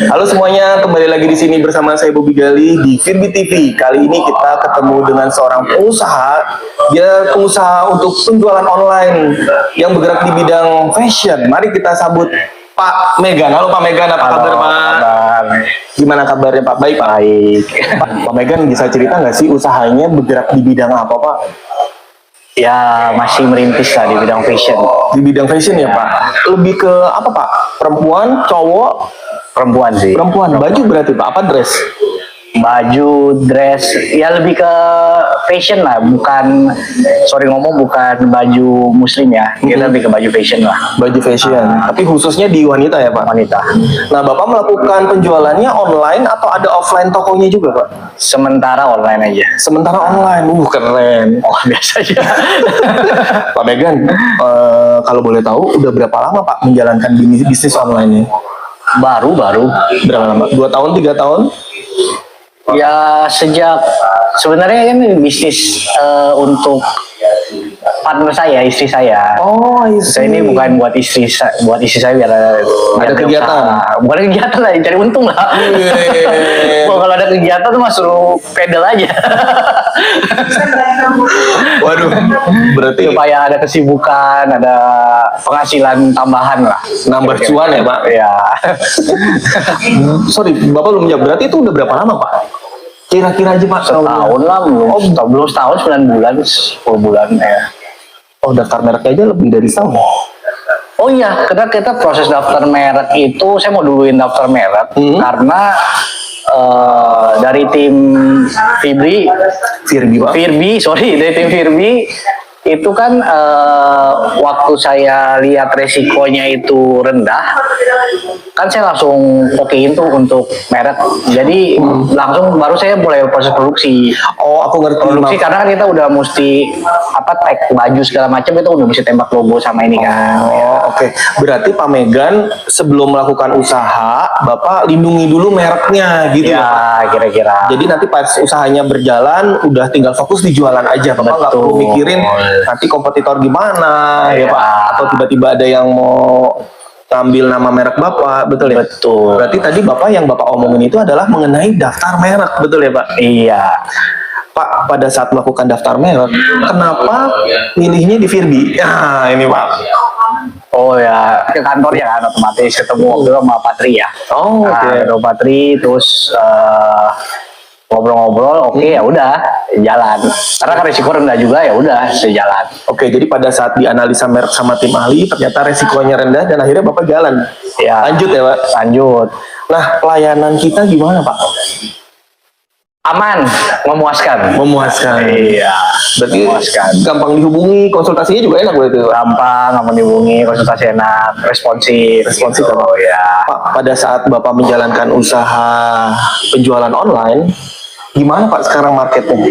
Halo semuanya, kembali lagi di sini bersama saya Bobby Gali di Firbi TV. Kali ini kita ketemu dengan seorang pengusaha. Dia pengusaha untuk penjualan online yang bergerak di bidang fashion. Mari kita sambut Pak Megan. Halo Pak Megan, apa kabar Pak? Gimana kabarnya Pak? Baik Pak. Baik. Pak Megan bisa cerita nggak sih usahanya bergerak di bidang apa Pak? Ya masih merintis lah di bidang fashion. Di bidang fashion ya Pak? Lebih ke apa Pak? Perempuan, cowok? Perempuan sih. Perempuan, baju berarti Pak? Apa dress? Baju, dress, ya lebih ke fashion lah. Bukan, bukan baju muslim ya. Kita lebih ke baju fashion lah. Baju fashion, tapi khususnya di wanita ya Pak? Wanita. Nah Bapak melakukan penjualannya online atau ada offline tokonya juga Pak? Sementara online aja. Sementara online, keren. Oh biasa aja. Pak Megan, kalau boleh tahu udah berapa lama Pak menjalankan bisnis online ini? Baru. Berapa lama? 2 tahun, 3 tahun? Ya sejak sebenarnya ini bisnis untuk partner saya, istri saya. Oh, Saya ini bukan buat istri saya biar ada kegiatan. Bukan ada kegiatan lah, cari untung lah. Kalau ada kegiatan tuh mah suruh pedal aja. Waduh, berarti supaya ada kesibukan, ada penghasilan tambahan lah. nambah cuan ya Pak? Ya. Sorry, Bapak belum jawab. Berarti itu udah berapa lama Pak? Kira-kira aja Pak? Setahun lah, belum setahun, 9 bulan, 10 bulan ya. Oh, daftar mereknya aja lebih dari setahun. Oh iya, kita proses daftar merek itu, saya mau duluin daftar merek karena dari tim Firbi, dari tim Firbi itu kan waktu saya lihat resikonya itu rendah, kan saya langsung okein tuh untuk merek. Jadi langsung baru saya mulai proses produksi. Oh, aku ngerti. Produksi karena kan kita udah mesti tag baju segala macam, itu udah mesti tembak logo sama ini kan. Oh, oke. Berarti Pak Megan sebelum melakukan usaha, Bapak lindungi dulu mereknya gitu ya Pak? Kira-kira. Jadi nanti pas usahanya berjalan, udah tinggal fokus di jualan aja. Bapak nggak perlu mikirin nanti kompetitor gimana ya Pak? Atau tiba-tiba ada yang mau ngambil nama merek Bapak, betul ya? Betul. Berarti tadi yang Bapak omongin itu adalah mengenai daftar merek, betul ya Pak? Iya. Pak, pada saat melakukan daftar merek, kenapa milihnya di Firbi? Nah, ini Pak. Oh ya, ke kantor ya kan, otomatis ketemu waktu sama Patri ya. Oh, oke. Ketemu Patri, terus ngobrol-ngobrol, oke ya udah jalan. Karena kan risiko rendah juga, ya udah sejalan. Oke, jadi pada saat dianalisa merek sama tim ahli, ternyata resikonya rendah dan akhirnya Bapak jalan. Ya. Lanjut ya Pak? Lanjut. Nah, pelayanan kita gimana Pak? Aman, memuaskan. Iya. Berarti memuaskan. gampang dihubungi, konsultasinya juga enak berarti Pak? Gampang dihubungi, konsultasi enak, responsif. Responsif Oh ya. Pak, pada saat Bapak menjalankan usaha penjualan online, gimana Pak sekarang marketnya?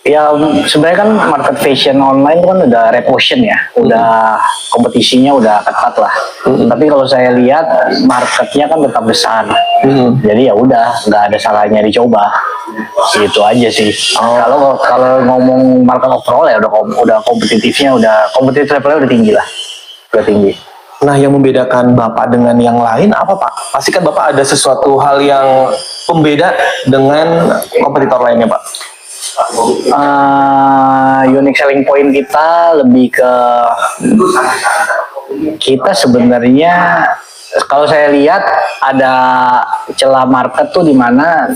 Ya sebenarnya kan market fashion online itu kan udah red ocean ya, udah kompetisinya udah ketat lah. Tapi kalau saya lihat marketnya kan tetap besar, jadi ya udah nggak ada salahnya dicoba. Gitu aja sih. Kalau ngomong market overall ya udah kompetitifnya, kompetitif levelnya udah tinggi lah, udah tinggi. Nah, yang membedakan Bapak dengan yang lain apa Pak? Pasti kan Bapak ada sesuatu hal yang pembeda dengan kompetitor lainnya Pak? Unique selling point kita lebih ke kita sebenarnya, kalau saya lihat ada celah market tuh di mana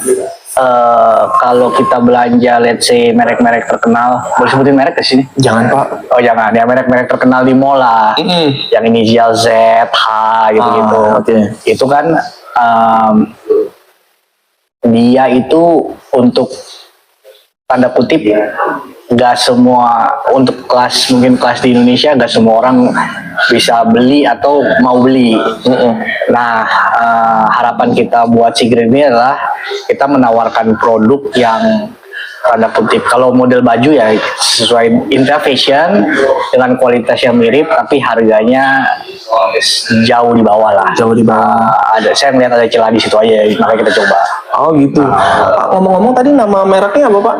kalau kita belanja let's say merek-merek terkenal, boleh sebutin merek ke sini? Jangan Pak. Oh jangan, ya merek-merek terkenal di mall lah, yang inisial Z, H gitu-gitu. Itu kan dia itu untuk tanda kutip nggak semua, untuk mungkin kelas di Indonesia nggak semua orang bisa beli atau mau beli. Nah harapan kita buat Sigrid ini adalah kita menawarkan produk yang tanda kutip, kalau model baju ya sesuai Intra Fashion dengan kualitas yang mirip tapi harganya jauh di bawah lah. Saya melihat ada celah di situ aja, makanya kita coba. Oh gitu. Pak, ngomong-ngomong tadi nama mereknya apa Pak?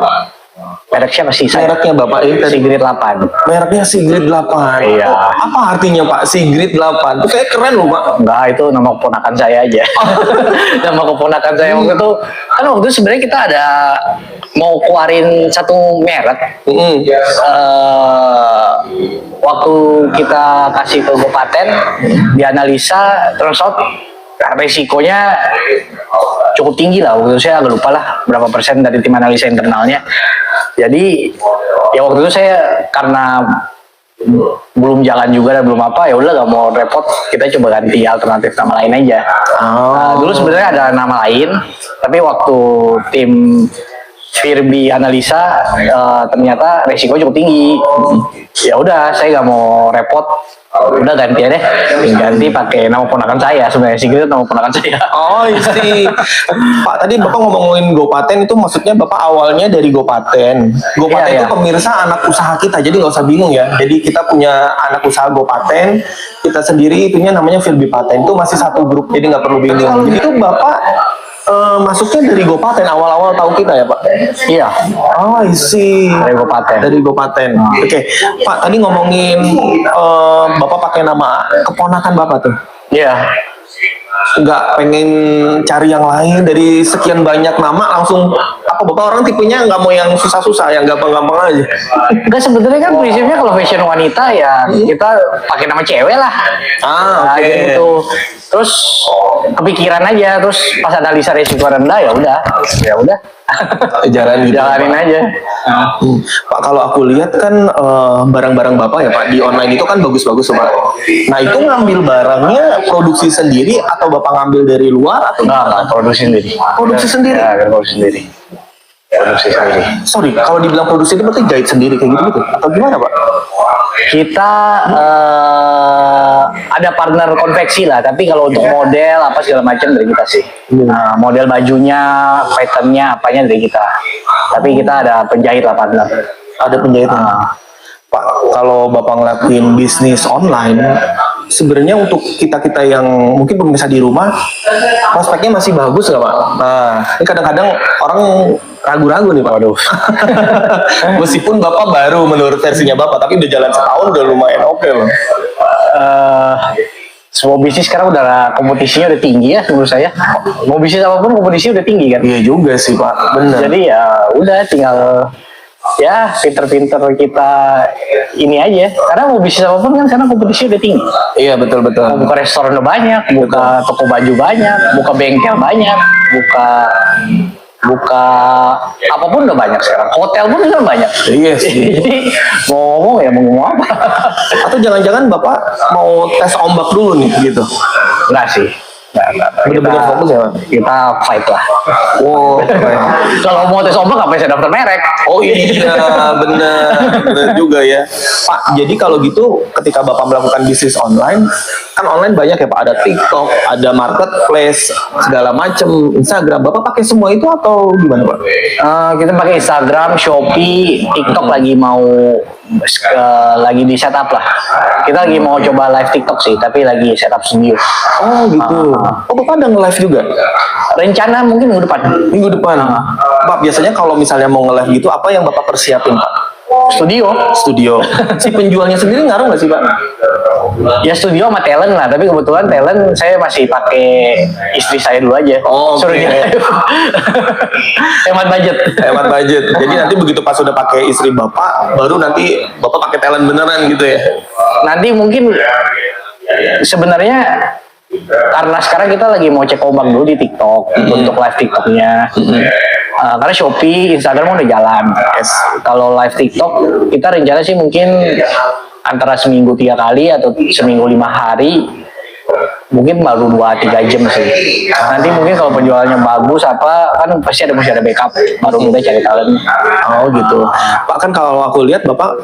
Merek siapa sih? Mereknya Bapak ini tadi. Sigrid 8. Mereknya Sigrid 8. Iya. Oh, apa artinya Pak Sigrid 8? Itu kayak keren loh Pak. Enggak, itu nama keponakan saya aja. Nama keponakan saya waktu itu. Kan waktu itu sebenarnya kita ada mau keluarin satu merek. Waktu kita kasih ke Gopaten, dianalisa, terus out resikonya cukup tinggi lah. Waktu itu saya agak lupa lah berapa persen dari tim analisa internalnya. Jadi ya waktu itu saya karena belum jalan juga dan belum apa, ya udah gak mau repot, kita coba ganti alternatif nama lain aja. Dulu sebenarnya ada nama lain, tapi waktu tim Firbi analisa ternyata resiko cukup tinggi. Ya udah, saya gak mau repot, udah ganti aja deh. Ganti pakai nama ponakan saya, sebenarnya Sigrid nama ponakan saya. Oh isi Pak, tadi Bapak ngomongin Gopaten itu maksudnya Bapak awalnya dari Gopaten. Gopaten Iya, itu iya. pemirsa anak usaha kita, jadi nggak usah bingung ya. Jadi kita punya anak usaha Gopaten, kita sendiri itunya namanya Firbi Paten, itu masih satu grup, jadi nggak perlu bingung. Jadi itu Bapak masuknya dari Gopaten, awal-awal tahu kita ya Pak? Iya, Oh isi dari Gopaten. dari Gopaten. Oke Pak, tadi ngomongin Bapak pakai nama keponakan Bapak tuh. Iya. Nggak pengen cari yang lain dari sekian banyak nama langsung apa Bapak orang tipenya nggak mau yang susah-susah, yang gampang-gampang aja. Enggak, sebenarnya kan prinsipnya kalau fashion wanita ya kita pakai nama cewek lah. Nah, Oke. gitu. Terus kepikiran aja, terus pas analisa resiko rendah ya udah Jalan gitu. jalanin aja. Pak, kalau aku lihat kan barang-barang Bapak ya Pak di online itu kan bagus-bagus Pak. Nah itu ngambil barangnya produksi sendiri atau Bapak ngambil dari luar atau Enggak, produksi sendiri. Produksi sendiri? Ya, produksi sendiri. Produksi sendiri. Sorry, kalau dibilang produksi itu berarti jahit sendiri kayak gitu atau gimana Pak? Kita ada partner konveksi lah, tapi kalau untuk model apa segala macam dari kita sih. Model bajunya, patternnya, apanya dari kita. Tapi kita ada penjahit lah partner. Ada penjahitan. Pak, kalau Bapak ngelakuin bisnis online, sebenarnya untuk kita-kita yang mungkin pemirsa di rumah, prospeknya masih bagus nggak Pak? Nah, ini kadang-kadang orang ragu-ragu nih Pak. Waduh. Meskipun Bapak baru menurut versinya Bapak, tapi udah jalan setahun udah lumayan oke loh. Semua bisnis sekarang udah kompetisinya udah tinggi ya menurut saya. Mau bisnis apapun kompetisi udah tinggi kan. Iya juga sih Pak, benar. Jadi ya udah tinggal ya pinter-pinter kita ini aja. Karena mau bisnis apapun kan sekarang kompetisi udah tinggi. Iya betul-betul. Mau buka restoran udah banyak, buka toko baju banyak, buka bengkel banyak, buka apapun udah banyak sekarang. Hotel pun udah banyak. Iya sih. Jadi mau ngomong ya mau ngomong apa? Atau jangan-jangan Bapak mau tes ombak dulu nih gitu? Enggak sih. Enggak. Bener-bener fokus ya Pak? Kita fight lah. Wow, keren. Kalau mau tes ombak apa saya daftar merek? Oh iya, benar juga ya. Pak, jadi kalau gitu ketika Bapak melakukan bisnis online, kan online banyak ya Pak, ada TikTok, ada marketplace, segala macam, Instagram. Bapak pakai semua itu atau gimana Pak? Kita pakai Instagram, Shopee, TikTok lagi mau lagi di setup lah. Kita lagi mau coba live TikTok sih, tapi lagi setup studio. Oh gitu. Oh Bapak ada nge-live juga? Rencana mungkin minggu depan. Minggu depan. Pak, biasanya kalau misalnya mau nge-live gitu, apa yang Bapak persiapin Pak? Studio. Studio. Si penjualnya sendiri ngaruh nggak sih Pak? Ya studio sama talent lah, tapi kebetulan talent saya masih pakai istri saya dulu aja. Oh, oke. Suruh dia hemat budget. Hemat budget. Jadi nanti begitu pas udah pakai istri Bapak, baru nanti Bapak pakai talent beneran gitu ya? Nanti mungkin sebenarnya karena sekarang kita lagi mau cek ombak dulu di TikTok untuk live TikToknya. Karena Shopee, Instagram udah jalan. Yes. Kalau live TikTok kita rencana sih mungkin antara seminggu 3 kali atau seminggu 5 hari. Mungkin baru 2-3 jam sih. Nanti mungkin kalau penjualannya bagus apa kan pasti mesti ada backup. Baru kita cari talent. Oh gitu. Pak, kan kalau aku lihat Bapak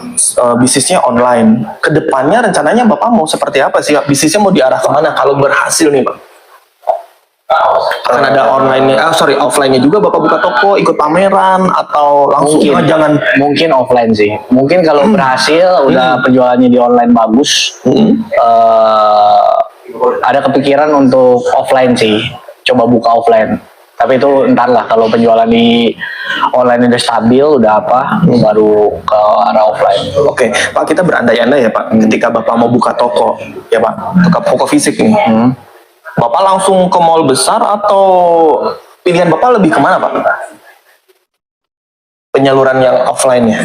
bisnisnya online. Kedepannya rencananya Bapak mau seperti apa sih? Bisnisnya mau diarah kemana kalau berhasil nih Pak? Akan ada online-nya, offline-nya juga Bapak buka toko, ikut pameran atau langsung jangan Mungkin offline sih. Mungkin kalau berhasil udah penjualannya di online bagus. Ada kepikiran untuk offline sih. Coba buka offline. Tapi itu ntar lah kalau penjualan di online udah stabil, udah apa, baru ke arah offline. Oke, Pak, kita berandai-andai ya Pak, ketika Bapak mau buka toko, ya Pak, toko fisik nih. Bapak langsung ke mall besar atau pilihan Bapak lebih kemana Pak? Penyaluran yang offline-nya,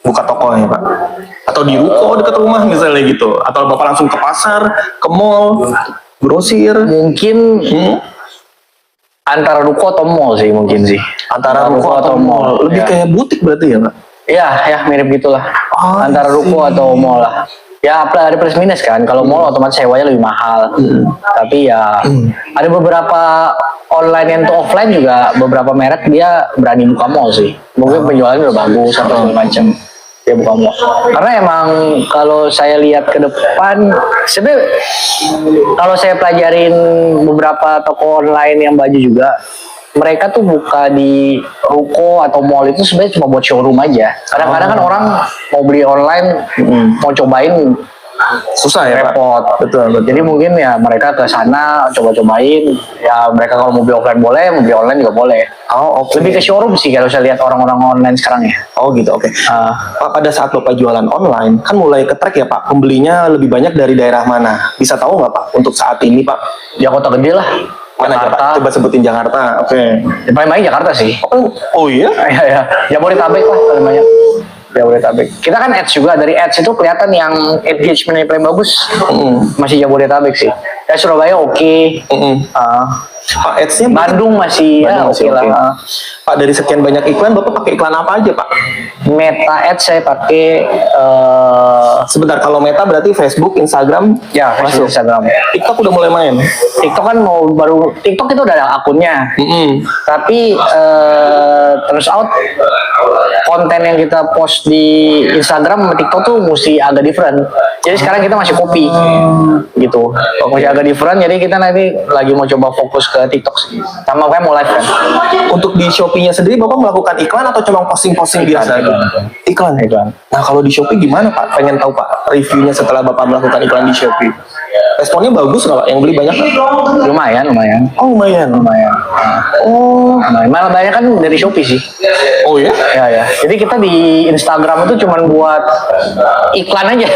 buka tokonya Pak, atau di ruko dekat rumah misalnya gitu, atau Bapak langsung ke pasar, ke mall, grosir? Mungkin antara ruko atau mall sih mungkin sih. Antara ruko atau mall, lebih ya. kayak butik berarti ya Pak? Iya, ya mirip gitulah. Antara ruko atau mall lah. Ya ada plus minus kan. Kalau mall otomatis sewanya lebih mahal. Tapi ya ada beberapa online yang tuh offline juga, beberapa merek dia berani buka mall sih. Mungkin penjualannya udah bagus atau segala macam. Dia buka mall. Karena emang kalau saya lihat ke depan, sebenarnya kalau saya pelajarin beberapa toko online yang baju juga, mereka tuh buka di ruko atau mall itu sebenarnya cuma buat showroom aja. Kadang-kadang kan orang mau beli online, mau cobain Susah ya repot. Pak? Betul. Jadi mungkin ya mereka ke sana coba-cobain. Ya mereka kalau mau beli offline boleh, mau beli online juga boleh. Oh, oke. Lebih ke showroom sih kalau saya lihat orang-orang online sekarang ya. Oh gitu, oke. Pak, pada saat Bapak jualan online, kan mulai ke-track ya Pak, pembelinya lebih banyak dari daerah mana? Bisa tahu nggak Pak, untuk saat ini Pak? Ya kota gede lah. Mana aja Pak? Coba sebutin Jakarta, oke. Ya, paling banyak Jakarta sih. Oh iya? Ya, ya. Jabodetabek lah paling banyak. Jabodetabek. Kita kan ads juga, dari ads itu kelihatan yang engagementnya paling bagus. Masih Jabodetabek sih. Ya Surabaya oke. Pak, ads-nya Bandung masih ya Bandung oke lah. Pak, dari sekian banyak iklan, Bapak pakai iklan apa aja Pak? Meta ads saya pakai Sebentar, kalau Meta berarti Facebook, Instagram, ya Facebook, Instagram. TikTok udah mulai main? TikTok kan mau baru, TikTok itu udah ada akunnya. Tapi terus out konten yang kita post di Instagram sama TikTok tuh mesti agak different. Jadi sekarang kita masih copy gitu. Masih agak different, jadi kita nanti lagi mau coba fokus ke TikTok sih. Sama kayak mau live kan. Untuk di Shopee-nya sendiri Bapak melakukan iklan atau cuma posting-posting biasa? Iklan. Nah, kalau di Shopee gimana Pak? Pengen tahu Pak reviewnya setelah Bapak melakukan iklan di Shopee. Responnya bagus nggak Pak? Yang beli banyak nggak? Lumayan. Oh, lumayan. Oh, Lumayan. Malah banyak kan dari Shopee sih. oh ya? Ya. Jadi kita di Instagram itu cuman buat iklan aja.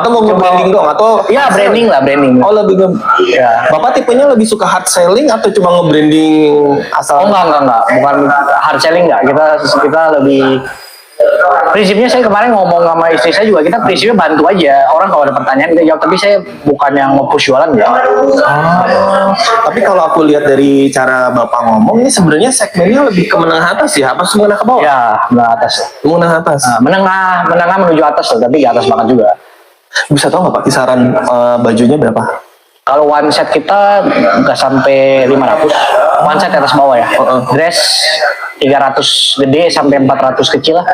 Atau mau nge-branding dong? Atau Ya branding lah, branding. Oh, lebih Ya. Bapak tipenya lebih suka hard selling atau cuma nge-branding asal? Oh enggak, bukan hard selling enggak. Kita lebih prinsipnya, saya kemarin ngomong sama istri saya juga, kita prinsipnya bantu aja. Orang kalau ada pertanyaan kita jawab, tapi saya bukan yang nge-push jualan ya. Tapi kalau aku lihat dari cara Bapak ngomong, ini sebenarnya segmennya lebih ke menengah atas ya? Apa menengah ke bawah? Ya, menengah atas. Menengah atas. Menengah menuju atas loh, tapi di atas banget juga. Bisa tahu nggak Pak kisaran bajunya berapa? Kalau one set kita nggak sampai 500. One set atas bawah ya. Dress 300 gede sampai 400 kecil lah.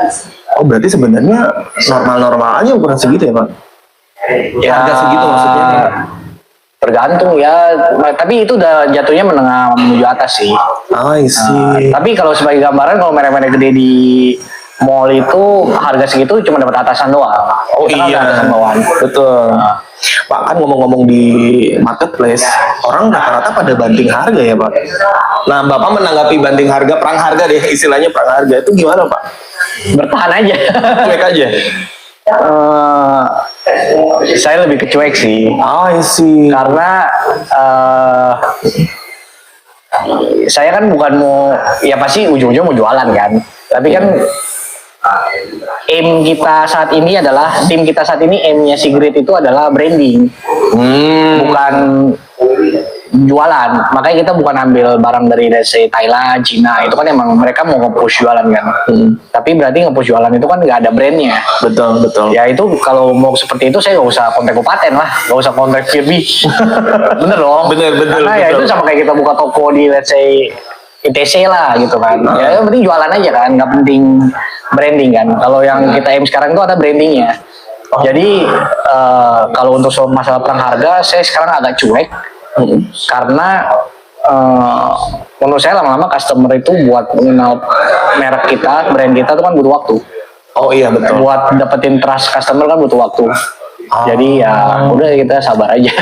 Oh, berarti sebenarnya normal-normal aja ukuran segitu ya Pak? Ya, Harga segitu maksudnya? Tergantung ya, tapi itu udah jatuhnya menengah menuju atas sih. I see. Tapi kalau sebagai gambaran, kalau merek-merek gede di mall itu harga segitu cuma dapat atasan doang. Oh Kita kan iya, atasan bawahan. betul. Pak, kan ngomong-ngomong di marketplace, orang rata-rata pada banting harga ya Pak. Nah, Bapak menanggapi banting harga, perang harga deh, istilahnya perang harga itu gimana Pak? Bertahan aja. Cuek aja? Saya lebih ke cuek sih. I see. Karena saya kan bukan mau, ya pasti ujung-ujung mau jualan kan. Tapi kan aim kita saat ini adalah, tim kita saat ini aimnya Sigrid itu adalah branding, bukan jualan. Makanya kita bukan ambil barang dari Thailand, Cina, itu kan emang mereka mau nge-push jualan kan. Tapi berarti nge-push jualan itu kan nggak ada brandnya. Betul. Ya itu kalau mau seperti itu saya nggak usah kontak Kabupaten lah, nggak usah kontak Firby. Bener dong. Bener. Karena ya itu sama kayak kita buka toko di let's say ITC lah gitu kan. Ya yang penting jualan aja kan, nggak penting branding kan. Kalau yang kita aim sekarang itu ada brandingnya. Jadi kalau untuk masalah perang harga, saya sekarang agak cuek karena menurut saya lama-lama customer itu buat mengenal merek kita, brand kita itu kan butuh waktu. Oh iya, betul. Buat dapetin trust customer kan butuh waktu. Jadi ya udah kita sabar aja.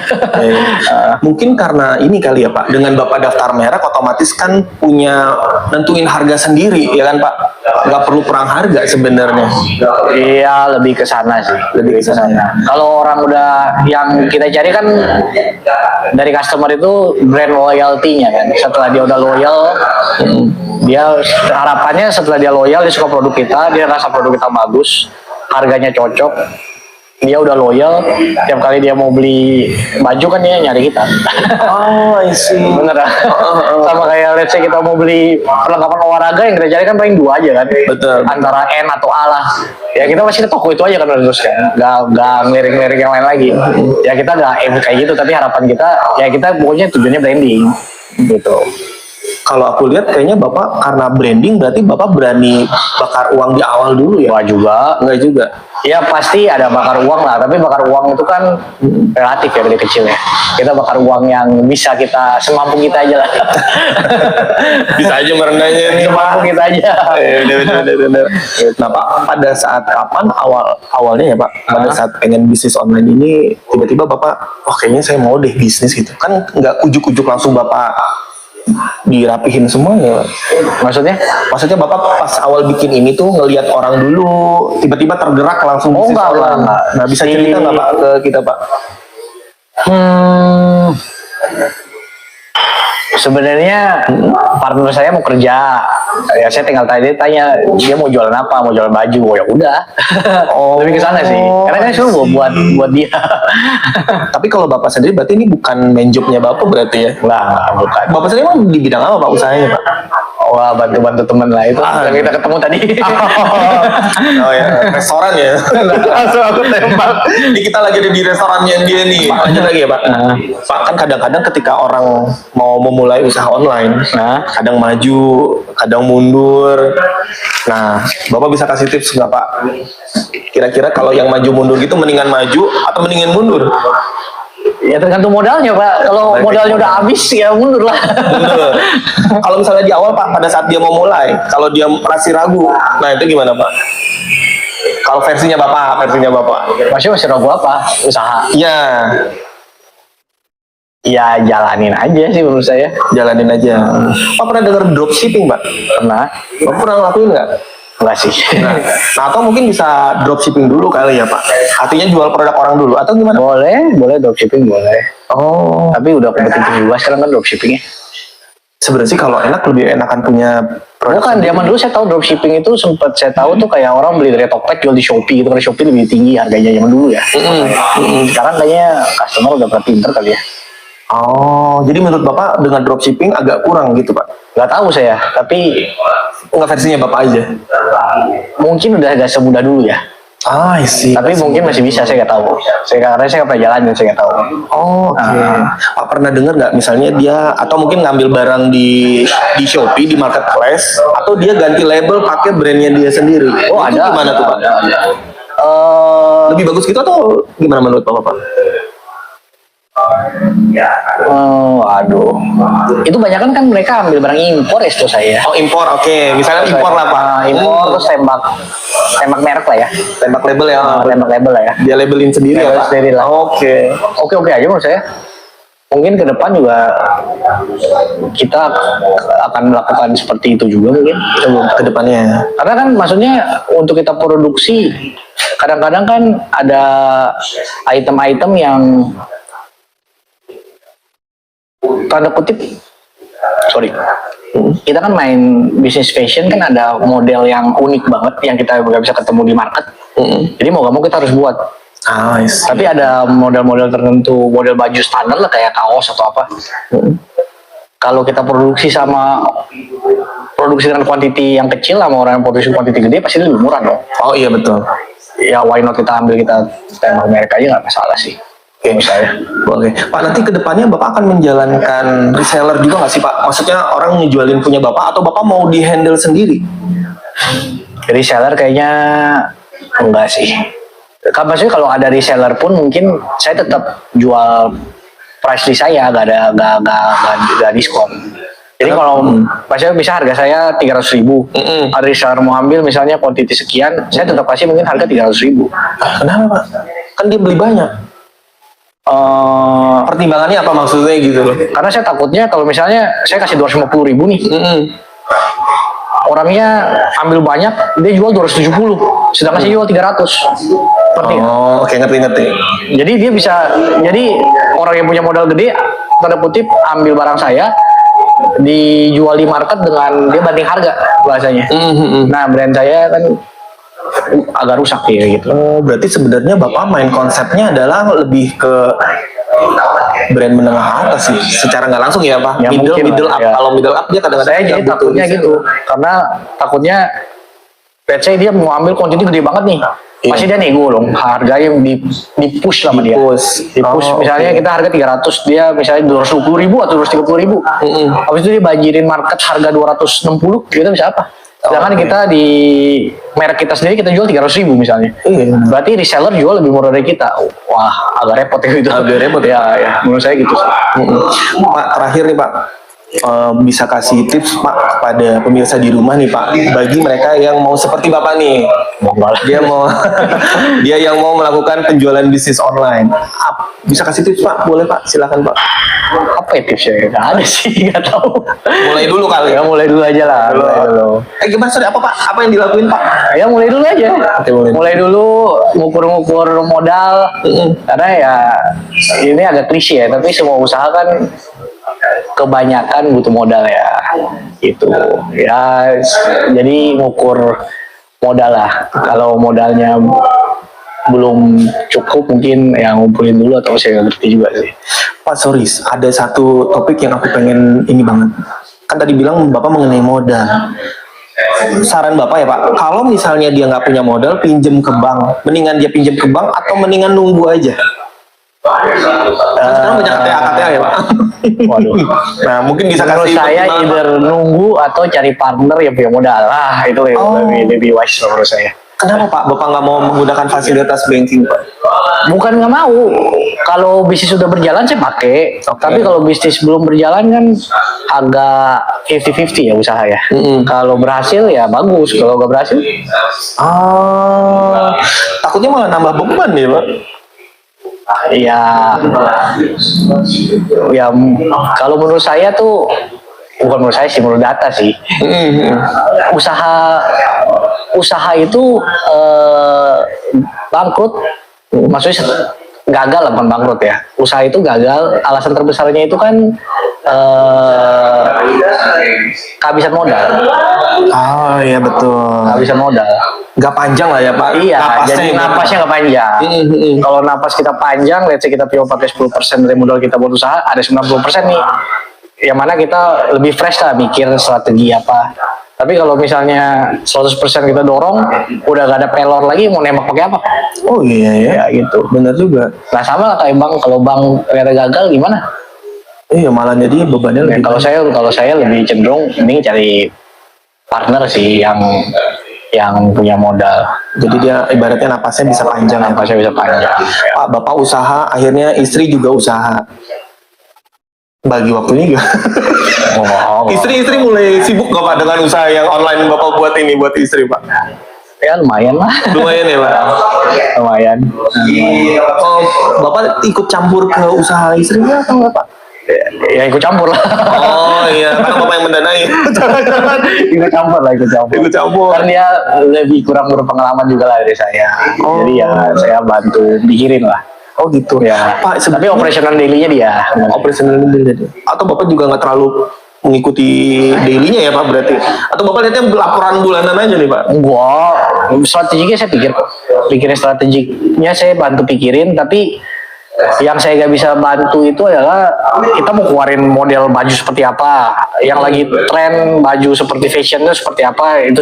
Mungkin karena ini kali ya Pak, dengan Bapak daftar merek otomatis kan punya nentuin harga sendiri ya kan Pak, nggak perlu perang harga sebenarnya. Iya, lebih ke sana sih. Lebih ke sana. Kalau orang udah yang kita cari kan dari customer itu brand loyalty-nya kan. Setelah dia udah loyal, dia harapannya setelah dia loyal, dia suka produk kita, dia rasa produk kita bagus, harganya cocok, dia udah loyal, tiap kali dia mau beli baju kan dia nyari kita. Oh, I see. Bener. Sama kayak let's say kita mau beli perlengkapan olahraga, yang kita cari kan paling dua aja kan. Betul. Antara N atau A lah. Ya kita pasti ke toko itu aja kan terus kan. Gak ngelirik-ngelirik yang lain lagi. Ya kita gak kayak gitu, tapi harapan kita ya kita pokoknya tujuannya branding gitu. Kalau aku lihat kayaknya Bapak karena branding berarti Bapak berani bakar uang di awal dulu ya? Wah juga. Enggak juga. Ya pasti ada bakar uang lah, tapi bakar uang itu kan relatif ya dari kecil ya. Kita bakar uang yang bisa kita semampu kita aja lah. Bisa aja merendahnya nih. Semampu kita aja. Bener. Nah Pak, pada saat kapan awalnya ya Pak, pada saat pengen bisnis online ini tiba-tiba Bapak, oh kayaknya saya mau deh bisnis gitu. Kan nggak ujuk-ujuk langsung Bapak dirapihin semuanya. Maksudnya? Maksudnya Bapak pas awal bikin ini tuh ngelihat orang dulu, tiba-tiba tergerak langsung Oh, bisnis enggak. Nah bisa cerita nggak Pak ke kita Pak? Sebenarnya partner saya mau kerja, ya saya tinggal tanya dia mau jualan apa, mau jualan baju, oh ya udah. Lebih ke sana sih, karena kan itu buat dia. Tapi kalau Bapak sendiri berarti ini bukan main jobnya Bapak berarti ya? Nah, bukan. Bapak sendiri emang di bidang apa Pak usahanya Pak? Wah, bantu-bantu teman lah itu yang kita ketemu tadi. Oh ya, restoran ya. Langsung aku tembak. Ini kita lagi ada di restorannya dia nih. Lanjut lagi ya Pak. Pak kan kadang-kadang ketika orang mau memulai usaha online, kadang maju, kadang mundur. Nah, Bapak bisa kasih tips nggak Pak? Kira-kira kalau yang maju mundur gitu mendingan maju atau mendingan mundur? Ya tergantung modalnya Pak. Kalau modalnya udah habis ya mundur lah. Bener. Kalau misalnya di awal Pak, pada saat dia mau mulai, kalau dia masih ragu, nah itu gimana Pak? Kalau versinya Bapak. Masih ragu apa? Usaha. Iya. Ya jalanin aja sih menurut saya. Jalanin aja. Pak pernah dengar dropshipping Pak? Pernah? Bapak pernah ngelakuin nggak? Enggak sih. Nah, atau mungkin bisa dropshipping dulu kali ya Pak? Artinya jual produk orang dulu atau gimana? Boleh dropshipping boleh. Oh. Tapi udah kompetitif juga sekarang kan dropshippingnya. Sebenarnya sih kalau enak lebih enakan punya produk. Bukan, zaman dulu saya tahu dropshipping itu sempat saya tahu tuh kayak orang beli dari Tokped jual di Shopee gitu, karena Shopee lebih tinggi harganya zaman dulu ya. Sekarang kayaknya customer udah pada pinter kali ya. Oh, jadi menurut Bapak dengan dropshipping agak kurang gitu Pak? Nggak tahu saya, tapi Nggak versinya Bapak aja? mungkin udah agak semudah dulu ya. Ah, sih. Tapi mungkin masih bisa, saya nggak tahu. Karena saya nggak pernah jalan, saya nggak tahu. Oh, oke. Pak pernah dengar nggak misalnya dia atau mungkin ngambil barang di Shopee di marketplace atau dia ganti label pakai brandnya dia sendiri? Oh, itu ada. gimana tuh Pak? Lebih bagus gitu atau gimana menurut Bapak? Aduh. Itu banyak kan mereka ambil barang impor ya setahu saya. Oh, impor, oke. Misalnya impor lah Pak. Impor terus tembak merek lah ya. Tembak label ya. Tembak label lah ya. Dia labelin sendiri ya Label Pak? sendiri lah. Oke. Oke aja menurut saya. Mungkin ke depan juga kita akan melakukan seperti itu juga mungkin Ke depannya. karena kan maksudnya untuk kita produksi kadang-kadang kan ada item-item yang tanda kutip kita kan main bisnis fashion kan ada model yang unik banget yang kita nggak bisa ketemu di market. Jadi mau gak mau kita harus buat. Tapi ada model-model tertentu, model baju standar lah kayak kaos atau apa. Kalau kita produksi dengan kuantiti yang kecil sama orang yang produksi kuantiti gede pasti lebih murah dong. Oh iya betul. Ya why not kita tembak merek aja nggak masalah sih. Menurut saya. Oke. Pak nanti kedepannya Bapak akan menjalankan reseller juga nggak sih Pak? Maksudnya orang ngejualin punya Bapak atau Bapak mau di handle sendiri? Reseller kayaknya enggak sih. Maksudnya kalau ada reseller pun mungkin saya tetap jual price list saya, gak diskon. Jadi kalau maksudnya bisa harga saya 300.000, ada reseller mau ambil misalnya kuantiti sekian, saya tetap kasih mungkin harga 300.000. Kenapa Pak? Kan dia beli banyak. Pertimbangannya apa maksudnya gitu loh? Karena saya takutnya kalau misalnya saya kasih 250.000 nih, orangnya ambil banyak, dia jual 270, sedangkan saya jual 300. Ngerti nggak? Oh, oke, ngerti. Jadi dia bisa, jadi orang yang punya modal gede, tanda kutip, ambil barang saya, dijual di market dengan dia banding harga bahasanya. Nah, brand saya kan agak rusak ya gitu. Oh, berarti sebenarnya Bapak main konsepnya adalah lebih ke brand menengah atas sih, secara nggak langsung ya Pak. Ya, middle mungkin up. lah, ya. Kalau middle up dia kadang-kadang Saya jadi nggak butuh takutnya desain. gitu, karena takutnya let's say dia mau ambil kuantiti gede banget nih, pasti dia nego dong, harga yang di push sama dia. Di push, Oh, misalnya oke. kita harga 300, dia misalnya 220.000 atau 230.000. Habis itu dia banjirin market harga 260, kita bisa apa? Sedangkan Oke. kita di merek kita sendiri kita jual 300.000 misalnya. Iya. Berarti reseller jual lebih murah dari kita. Wah, agak repot ya gitu. Agak repot ya, ya. Menurut saya gitu sih. Pak, terakhir nih Pak, bisa kasih tips Pak kepada pemirsa di rumah nih Pak, bagi mereka yang mau seperti Bapak nih, dia mau dia yang mau melakukan penjualan bisnis online. Bisa kasih tips Pak? Boleh Pak, silakan Pak. Apa ya tipsnya? Nggak ada sih, nggak tahu. Mulai dulu kali. Ya mulai dulu aja lah. Mulai dulu. Gimana sorry, apa Pak? Apa yang dilakuin Pak? Ya mulai dulu aja. Oke, Mulai dulu ngukur-ngukur modal. Karena ya ini agak klise ya, tapi semua usaha kan kebanyakan butuh modal ya. Gitu. Ya jadi ngukur modal lah. Kalau modalnya belum cukup mungkin ya ngumpulin dulu, atau saya nggak ngerti juga sih. Pak, sorry, ada satu topik yang aku pengen ini banget. Kan tadi bilang Bapak mengenai modal. Saran Bapak ya Pak, kalau misalnya dia nggak punya modal, pinjem ke bank. Mendingan dia pinjem ke bank atau mendingan nunggu aja? Sekarang banyak KTA ya Pak. Waduh. Nah, mungkin bisa Menurut kasih saya pertimbangan, Pak. either nunggu atau cari partner yang punya modal. Itu yang lebih wise menurut saya. Kenapa Pak? Bapak nggak mau menggunakan fasilitas banking Pak? Bukan nggak mau. Kalau bisnis sudah berjalan saya pakai. Tapi kalau bisnis belum berjalan kan agak 50-50 ya usaha ya. Kalau berhasil ya bagus. Kalau nggak berhasil, Takutnya malah nambah beban ya Pak. ya, ya kalau menurut saya tuh, bukan menurut saya sih, menurut data sih. Usaha itu bangkrut, maksudnya gagal lah, bukan bangkrut ya. Usaha itu gagal, alasan terbesarnya itu kan kehabisan modal. Iya betul. Kehabisan modal. Nggak panjang lah ya Pak. Iya, Napasnya jadi ya, Pak. napasnya nggak panjang. Kalau napas kita panjang, let's say kita cuma pakai 10% dari modal kita buat usaha, ada 90% nih. Yang mana kita lebih fresh lah mikir strategi apa. Tapi kalau misalnya 100% kita dorong, udah gak ada pelor lagi, mau nembak pakai apa? Oh iya ya. Ya gitu. Benar juga. Nah sama lah kayak bank, kalau bank ternyata gagal gimana? Iya, malah jadi bebannya Ya, lebih kalau saya lebih cenderung mending cari partner sih yang punya modal. Jadi dia ibaratnya napasnya bisa panjang ya Pak. Napasnya bisa panjang. Pak, Bapak usaha, akhirnya istri juga usaha. Bagi waktunya juga. Istri mulai sibuk nggak Pak dengan usaha yang online Bapak buat ini buat istri Pak? Ya lumayan lah. Lumayan ya Pak. Lumayan. Oh, Bapak ikut campur ke usaha istrinya atau nggak Pak? Ya ikut campur lah. Oh iya, karena Bapak yang mendanai. Jangan-jangan ikut campur. ikut campur. Kan dia lebih kurang berpengalaman juga lah dari saya. Jadi ya saya bantu pikirin lah. Oh gitu Ya. Pak. Tapi operasional daily-nya dia. Operasional daily. Atau Bapak juga nggak terlalu mengikuti daily-nya ya Pak berarti? Atau Bapak lihatnya laporan bulanan aja nih Pak? Enggak, strateginya saya pikirin strateginya saya bantu pikirin, tapi yang saya nggak bisa bantu itu adalah kita mau keluarin model baju seperti apa, yang lagi tren baju seperti fashion itu seperti apa, itu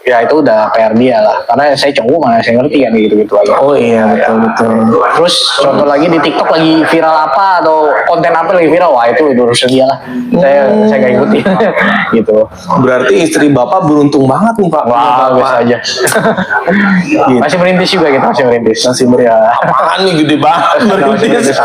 ya itu udah PR dia lah, karena saya cowok mana saya ngerti kan gitu aja. Oh iya, betul. Terus contoh lagi di TikTok lagi viral apa atau konten apa lagi viral, wah itu urusan dia lah, saya nggak ikutin. Gitu. Berarti istri Bapak beruntung banget nih Pak. Wah, biasa aja. Gitu. Masih merintis juga gitu, masih merintis. Masih meriah. Apaan nih gede banget. Perintis.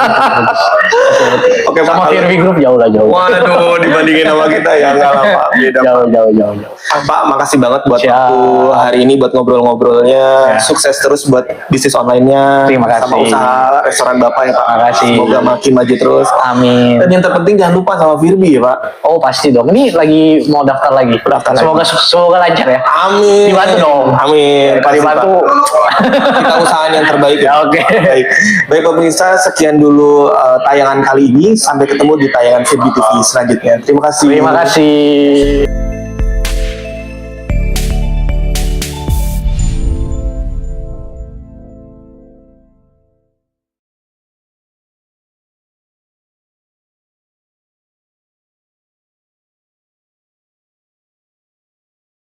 Oke, Sama Pak. Firvi Group jauh lah jauh. Waduh, dibandingin sama kita ya enggak lah Pak. Beda. Jauh. Pak, makasih banget buat Siap. waktu hari ini buat ngobrol-ngobrolnya. Ya. Sukses terus buat bisnis online-nya. Terima Sama kasih. usaha restoran Bapak ya Pak. Terima kasih. Semoga makin maju terus. Amin. Dan yang terpenting jangan lupa sama Firbi ya Pak. Oh pasti dong. Ini lagi mau daftar lagi. Daftar lagi. Semoga lancar ya. Amin. Dibantu dong. Amin. Kalau dibantu. Kita usahain yang terbaik ya. Oke. Baik pemirsa, sekian dulu tayangan kali ini. Sampai ketemu di tayangan Firbi TV selanjutnya. Terima kasih. Terima kasih.